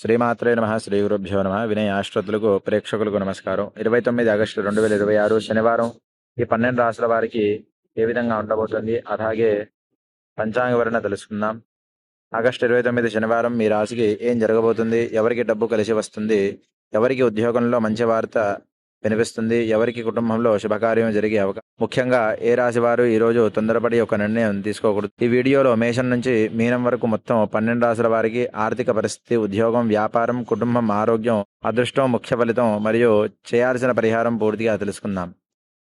శ్రీమాత్రే నమః. శ్రీ గురుభ్యో నమః. వినయ ఆశ్రతులకు ప్రేక్షకులకు నమస్కారం. 29 ఆగస్టు 2026 శనివారం ఈ 12 రాశుల వారికి ఏ విధంగా ఉండబోతుంది, అలాగే పంచాంగ వివరణ తెలుసుకుందాం. ఆగస్టు 29 శనివారం మీ రాశికి ఏం జరగబోతుంది, ఎవరికి డబ్బు కలిసి వస్తుంది, ఎవరికి ఉద్యోగంలో మంచి వార్త వినిపిస్తుంది, ఎవరికి కుటుంబంలో శుభకార్యం జరిగే ముఖ్యంగా ఏ రాశి వారు ఈరోజు తొందరపడి ఒక నిర్ణయం తీసుకోకూడదు. ఈ వీడియోలో మేషం నుంచి మీనం వరకు మొత్తం 12 రాశుల వారికి ఆర్థిక పరిస్థితి, ఉద్యోగం, వ్యాపారం, కుటుంబం, ఆరోగ్యం, అదృష్టం, ముఖ్య ఫలితం మరియు చేయాల్సిన పరిహారం పూర్తిగా తెలుసుకుందాం.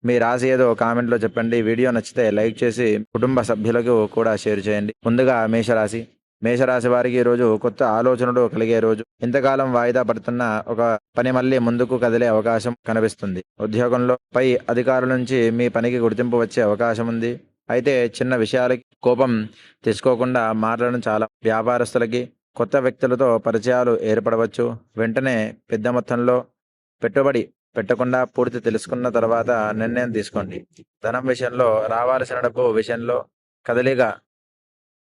మీ రాశి ఏదో కామెంట్లో చెప్పండి. వీడియో నచ్చితే లైక్ చేసి కుటుంబ సభ్యులకు కూడా షేర్ చేయండి. ముందుగా మేషరాశి. మేషరాశి వారికి ఈరోజు కొత్త ఆలోచనలు కలిగే రోజు. ఇంతకాలం వాయిదా పడుతున్న ఒక పని మళ్ళీ ముందుకు కదిలే అవకాశం కనిపిస్తుంది. ఉద్యోగంలో పై అధికారుల నుంచి మీ పనికి గుర్తింపు వచ్చే అవకాశం ఉంది. అయితే చిన్న విషయాలకి కోపం తెచ్చుకోకుండా మాట్లాడడం చాలా. వ్యాపారస్తులకి కొత్త వ్యక్తులతో పరిచయాలు ఏర్పడవచ్చు. వెంటనే పెద్ద మొత్తంలో పెట్టుబడి పెట్టకుండా పూర్తి తెలుసుకున్న తర్వాత నిర్ణయం తీసుకోండి. ధనం విషయంలో రావాల్సిన డబ్బు విషయంలో కదలిక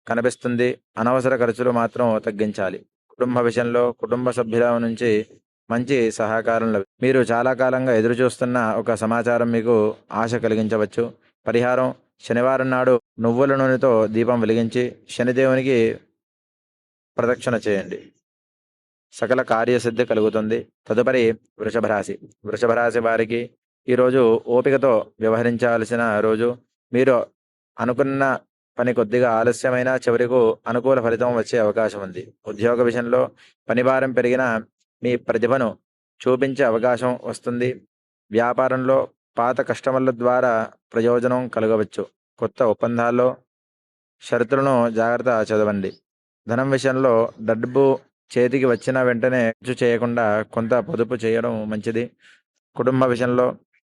కనిపిస్తుంది. అనవసర ఖర్చులు మాత్రం తగ్గించాలి. కుటుంబ విషయంలో కుటుంబ సభ్యుల నుంచి మంచి సహకారం మీరు చాలా కాలంగా ఎదురు చూస్తున్న ఒక సమాచారం మీకు ఆశ కలిగించవచ్చు. పరిహారం: శనివారం నాడు నువ్వుల నూనెతో దీపం వెలిగించి శనిదేవునికి ప్రదక్షిణ చేయండి. సకల కార్యసిద్ధి కలుగుతుంది. తదుపరి వృషభ రాశి. వృషభ రాశి వారికి ఈరోజు ఓపికతో వ్యవహరించాల్సిన రోజు. మీరు అనుకున్న పని కొద్దిగా ఆలస్యమైన చివరకు అనుకూల ఫలితం వచ్చే అవకాశం ఉంది. ఉద్యోగ విషయంలో పనిభారం పెరిగిన మీ ప్రతిభను చూపించే అవకాశం వస్తుంది. వ్యాపారంలో పాత కస్టమర్ల ద్వారా ప్రయోజనం కలగవచ్చు. కొత్త ఒప్పందాల్లో షరతులను జాగ్రత్త చదవండి. ధనం విషయంలో డబ్బు చేతికి వచ్చిన వెంటనే ఖర్చు చేయకుండా కొంత పొదుపు చేయడం మంచిది. కుటుంబ విషయంలో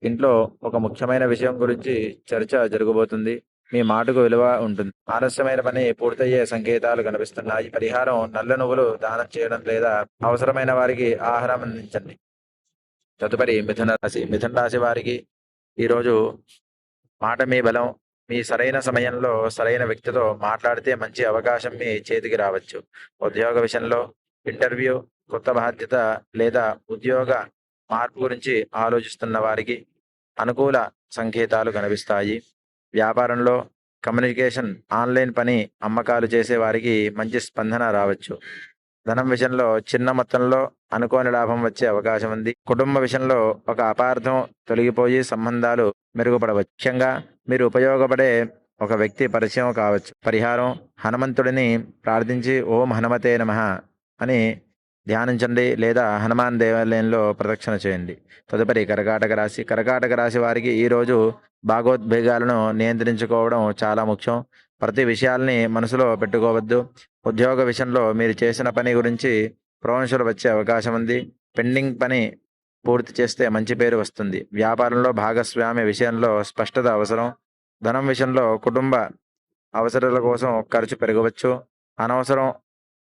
ఇంట్లో ఒక ముఖ్యమైన విషయం గురించి చర్చ జరగబోతుంది. మీ మాటకు విలువ ఉంటుంది. ఆలస్యమైన పని పూర్తయ్యే సంకేతాలు కనిపిస్తున్నాయి. పరిహారం: నల్ల నువ్వులు దానం చేయడం లేదా అవసరమైన వారికి ఆహారం అందించండి. తదుపరి మిథున రాశి. మిథున రాశి వారికి ఈరోజు మాట మీ బలం. మీ సరైన సమయంలో సరైన వ్యక్తితో మాట్లాడితే మంచి అవకాశం మీ చేతికి రావచ్చు. ఉద్యోగ విషయంలో ఇంటర్వ్యూ, కొత్త బాధ్యత లేదా ఉద్యోగ మార్పు గురించి ఆలోచిస్తున్న వారికి అనుకూల సంకేతాలు కనిపిస్తాయి. వ్యాపారంలో కమ్యూనికేషన్, ఆన్లైన్ పని, అమ్మకాలు చేసే వారికి మంచి స్పందన రావచ్చు. ధనం విషయంలో చిన్న మొత్తంలో అనుకోని లాభం వచ్చే అవకాశం ఉంది. కుటుంబ విషయంలో ఒక అపార్థం తొలగిపోయి సంబంధాలు మెరుగుపడవచ్చు. ముఖ్యంగా మీరు ఉపయోగపడే ఒక వ్యక్తి పరిచయం కావచ్చు. పరిహారం: హనుమంతుడిని ప్రార్థించి ఓం హనుమతే నమః అని ధ్యానించండి లేదా హనుమాన్ దేవాలయంలో ప్రదక్షిణ చేయండి. తదుపరి కర్కాటక రాశి. కర్కాటక రాశి వారికి ఈరోజు భాగోద్వేగాలను నియంత్రించుకోవడం చాలా ముఖ్యం. ప్రతి విషయాల్ని మనసులో పెట్టుకోవద్దు. ఉద్యోగ విషయంలో మీరు చేసిన పని గురించి ప్రశంసలు వచ్చే అవకాశం ఉంది. పెండింగ్ పని పూర్తి చేస్తే మంచి పేరు వస్తుంది. వ్యాపారంలో భాగస్వామ్య విషయంలో స్పష్టత అవసరం. ధనం విషయంలో కుటుంబ అవసరాల కోసం ఖర్చు పెరగవచ్చు.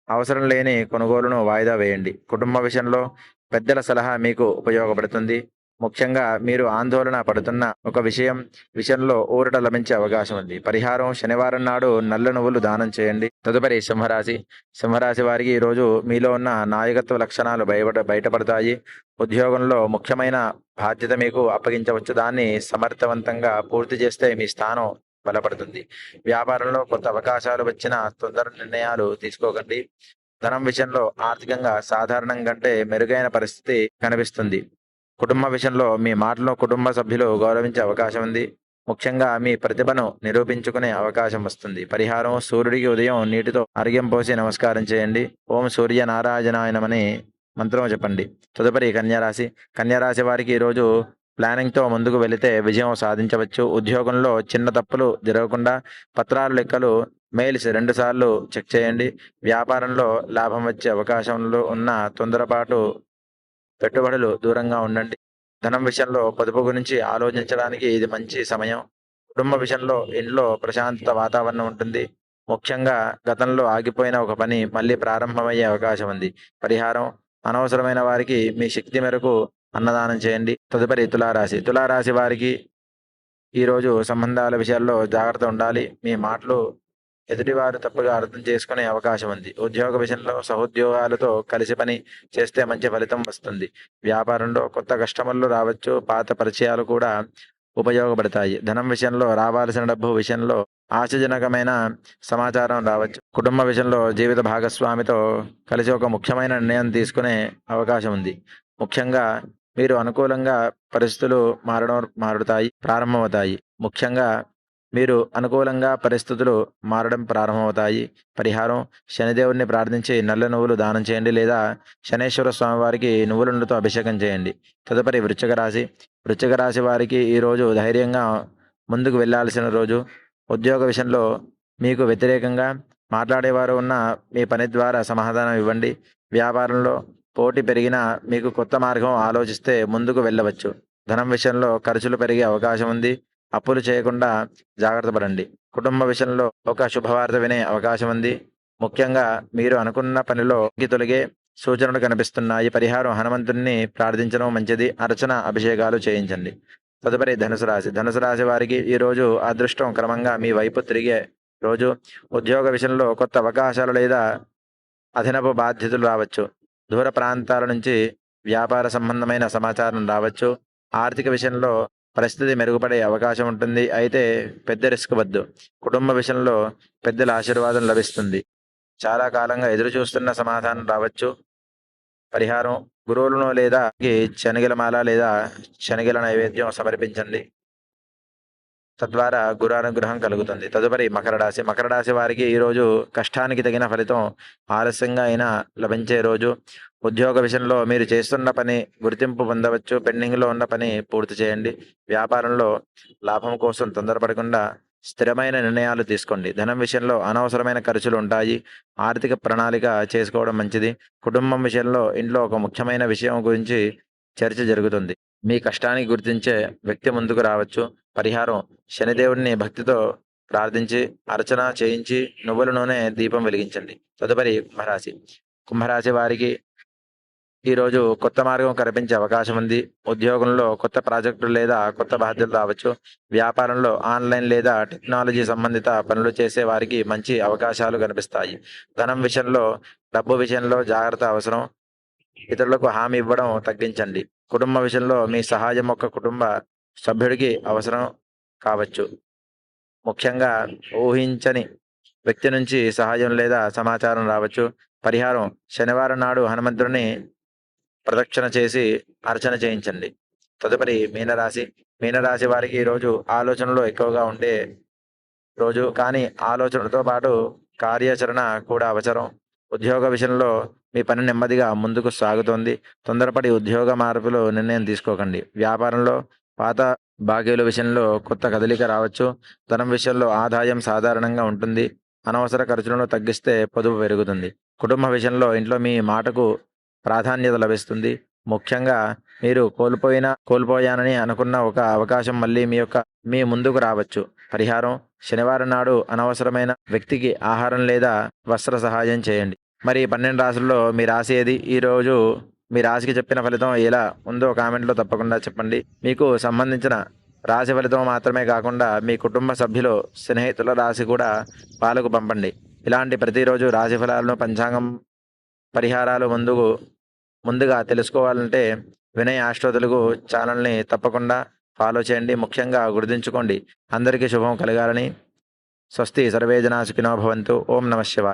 అవసరం లేని కొనుగోలును వాయిదా వేయండి. కుటుంబ విషయంలో పెద్దల సలహా మీకు ఉపయోగపడుతుంది. ముఖ్యంగా మీరు ఆందోళన పడుతున్న ఒక విషయంలో ఊరట లభించే అవకాశం ఉంది. పరిహారం: శనివారం నాడు నల్ల నువ్వులు దానం చేయండి. తదుపరి సింహరాశి. సింహరాశి వారికి ఈరోజు మీలో ఉన్న నాయకత్వ లక్షణాలు బయటపడతాయి. ఉద్యోగంలో ముఖ్యమైన బాధ్యత మీకు అప్పగించవచ్చు. దాన్ని సమర్థవంతంగా పూర్తి చేస్తే మీ స్థానం బలపడుతుంది. వ్యాపారంలో కొత్త అవకాశాలు వచ్చిన తొందర నిర్ణయాలు తీసుకోకండి. ధనం విషయంలో ఆర్థికంగా సాధారణం కంటే మెరుగైన పరిస్థితి కనిపిస్తుంది. కుటుంబ విషయంలో మీ మాటలో కుటుంబ సభ్యులు గౌరవించే అవకాశం ఉంది. ముఖ్యంగా మీ ప్రతిభను నిరూపించుకునే అవకాశం వస్తుంది. పరిహారం: సూర్యుడికి ఉదయం నీటితో అర్ఘ్యం పోసి నమస్కారం చేయండి. ఓం సూర్య నారాయణాయ నమః మంత్రం చెప్పండి. తదుపరి కన్యారాశి. కన్యారాశి వారికి ఈరోజు ప్లానింగ్తో ముందుకు వెళితే విజయం సాధించవచ్చు. ఉద్యోగంలో చిన్న తప్పులు జరగకుండా పత్రాలు, లెక్కలు, మెయిల్స్ 2 సార్లు చెక్ చేయండి. వ్యాపారంలో లాభం వచ్చే అవకాశంలో ఉన్న తొందరపాటు పెట్టుబడులు దూరంగా ఉండండి. ధనం విషయంలో పొదుపు గురించి ఆలోచించడానికి ఇది మంచి సమయం. కుటుంబ విషయంలో ఇంట్లో ప్రశాంతత వాతావరణం ఉంటుంది. ముఖ్యంగా గతంలో ఆగిపోయిన ఒక పని మళ్ళీ ప్రారంభమయ్యే అవకాశం ఉంది. పరిహారం: అనవసరమైన వారికి మీ శక్తి మేరకు అన్నదానం చేయండి. తదుపరి తులారాశి. తులారాశి వారికి ఈరోజు సంబంధాల విషయాల్లో జాగ్రత్త ఉండాలి. మీ మాటలు ఎదుటివారు తప్పుగా అర్థం చేసుకునే అవకాశం ఉంది. ఉద్యోగ విషయంలో సహోద్యోగాలతో కలిసి పని చేస్తే మంచి ఫలితం వస్తుంది. వ్యాపారంలో కొత్త కస్టమర్లు రావచ్చు. పాత పరిచయాలు కూడా ఉపయోగపడతాయి. ధనం విషయంలో రావాల్సిన డబ్బు విషయంలో ఆశాజనకమైన సమాచారం రావచ్చు. కుటుంబ విషయంలో జీవిత భాగస్వామితో కలిసి ఒక ముఖ్యమైన నిర్ణయం తీసుకునే అవకాశం ఉంది. ముఖ్యంగా మీరు అనుకూలంగా పరిస్థితులు ప్రారంభమవుతాయి. ముఖ్యంగా మీరు అనుకూలంగా పరిస్థితులు మారడం ప్రారంభమవుతాయి. పరిహారం: శనిదేవుడిని ప్రార్థించి నల్ల నువ్వులు దానం చేయండి, లేదా శనేశ్వర స్వామివారికి నువ్వుల నూనెతో అభిషేకం చేయండి. తదుపరి వృశ్చిక రాశి. వృశ్చిక రాశి వారికి ఈరోజు ధైర్యంగా ముందుకు వెళ్ళాల్సిన రోజు. ఉద్యోగ విషయంలో మీకు వ్యతిరేకంగా మాట్లాడేవారు ఉన్న మీ పని ద్వారా సమాధానం ఇవ్వండి. వ్యాపారంలో పోటీ పెరిగినా మీకు కొత్త మార్గం ఆలోచిస్తే ముందుకు వెళ్ళవచ్చు. ధనం విషయంలో ఖర్చులు పెరిగే అవకాశం ఉంది. అప్పులు చేయకుండా జాగ్రత్త పడండి. కుటుంబ విషయంలో ఒక శుభవార్త వినే అవకాశం ఉంది. ముఖ్యంగా మీరు అనుకున్న పనిలో తొలగే సూచనలు కనిపిస్తున్నాయి. పరిహారం: హనుమంతుడిని ప్రార్థించడం మంచిది. అర్చన, అభిషేకాలు చేయించండి. తదుపరి ధనుసు రాశి. ధనుసు రాశి వారికి ఈరోజు అదృష్టం క్రమంగా మీ వైపు తిరిగే రోజు. ఉద్యోగ విషయంలో కొత్త అవకాశాలు లేదా అదనపు బాధ్యతలు రావచ్చు. దూర ప్రాంతాల నుంచి వ్యాపార సంబంధమైన సమాచారం రావచ్చు. ఆర్థిక విషయంలో పరిస్థితి మెరుగుపడే అవకాశం ఉంటుంది. అయితే పెద్ద రిస్క్ వద్దు. కుటుంబ విషయంలో పెద్దల ఆశీర్వాదం లభిస్తుంది. చాలా కాలంగా ఎదురు చూస్తున్న సమాధానం రావచ్చు. పరిహారం: గురువులను లేదా శనగల మాల లేదా శనగల నైవేద్యం సమర్పించండి. తద్వారా గురు అనుగ్రహం కలుగుతుంది. తదుపరి మకర రాశి. మకర రాశి వారికి ఈరోజు కష్టానికి తగిన ఫలితం ఆలస్యంగా అయినా లభించే రోజు. ఉద్యోగ విషయంలో మీరు చేస్తున్న పని గుర్తింపు పొందవచ్చు. పెండింగ్లో ఉన్న పని పూర్తి చేయండి. వ్యాపారంలో లాభం కోసం తొందరపడకుండా స్థిరమైన నిర్ణయాలు తీసుకోండి. ధనం విషయంలో అనవసరమైన ఖర్చులు ఉంటాయి. ఆర్థిక ప్రణాళిక చేసుకోవడం మంచిది. కుటుంబం విషయంలో ఇంట్లో ఒక ముఖ్యమైన విషయం గురించి చర్చ జరుగుతుంది. మీ కష్టానికి గుర్తించే వ్యక్తి ముందుకు రావచ్చు. పరిహారం: శనిదేవుడిని భక్తితో ప్రార్థించి అర్చన చేయించి నువ్వుల నూనె దీపం వెలిగించండి. తదుపరి కుంభరాశి. కుంభరాశి వారికి ఈరోజు కొత్త మార్గం కనిపించే అవకాశం ఉంది. ఉద్యోగంలో కొత్త ప్రాజెక్టులు లేదా కొత్త బాధ్యతలు రావచ్చు. వ్యాపారంలో ఆన్లైన్ లేదా టెక్నాలజీ సంబంధిత పనులు చేసే వారికి మంచి అవకాశాలు కనిపిస్తాయి. ధనం విషయంలో డబ్బు విషయంలో జాగ్రత్త అవసరం. ఇతరులకు హామీ ఇవ్వడం తగ్గించండి. కుటుంబ విషయంలో మీ సహాయం ఒక కుటుంబ సభ్యుడికి అవసరం కావచ్చు. ముఖ్యంగా ఊహించని వ్యక్తి నుంచి సహాయం లేదా సమాచారం రావచ్చు. పరిహారం: శనివారం నాడు హనుమంతుడిని ప్రదక్షిణ చేసి అర్చన చేయించండి. తదుపరి మీనరాశి. మీనరాశి వారికి ఈరోజు ఆలోచనలు ఎక్కువగా ఉండే రోజు. కానీ ఆలోచనతో పాటు కార్యాచరణ కూడా అవసరం. ఉద్యోగ విషయంలో మీ పని నెమ్మదిగా ముందుకు సాగుతోంది. తొందరపడి ఉద్యోగ మార్పులో నిర్ణయం తీసుకోకండి. వ్యాపారంలో పాత బాకీల విషయంలో కొత్త కదలిక రావచ్చు. ధనం విషయంలో ఆదాయం సాధారణంగా ఉంటుంది. అనవసర ఖర్చులను తగ్గిస్తే పొదుపు పెరుగుతుంది. కుటుంబ విషయంలో ఇంట్లో మీ మాటకు ప్రాధాన్యత లభిస్తుంది. ముఖ్యంగా మీరు కోల్పోయానని అనుకున్న ఒక అవకాశం మళ్ళీ మీ ముందుకు రావచ్చు. పరిహారం: శనివారం నాడు అనవసరమైన వ్యక్తికి ఆహారం లేదా వస్త్ర సహాయం చేయండి. మరి 12 రాశుల్లో మీ రాశి ఏది? ఈరోజు మీ రాశికి చెప్పిన ఫలితం ఎలా ఉందో కామెంట్లో తప్పకుండా చెప్పండి. మీకు సంబంధించిన రాశి ఫలితం మాత్రమే కాకుండా మీ కుటుంబ సభ్యులు, స్నేహితుల రాశి కూడా వాళ్ళకు పంపండి. ఇలాంటి ప్రతిరోజు రాశి ఫలాలను, పంచాంగం పరిహారాలు ముందుగా తెలుసుకోవాలంటే వినయ్ ఆస్ట్రో తెలుగు ఛానల్ని తప్పకుండా ఫాలో చేయండి. ముఖ్యంగా గుర్తుంచుకోండి, అందరికీ శుభం కలగాలని. స్వస్తి. సర్వే జనా సుఖినో భవంతు. ఓం నమః శివాయ.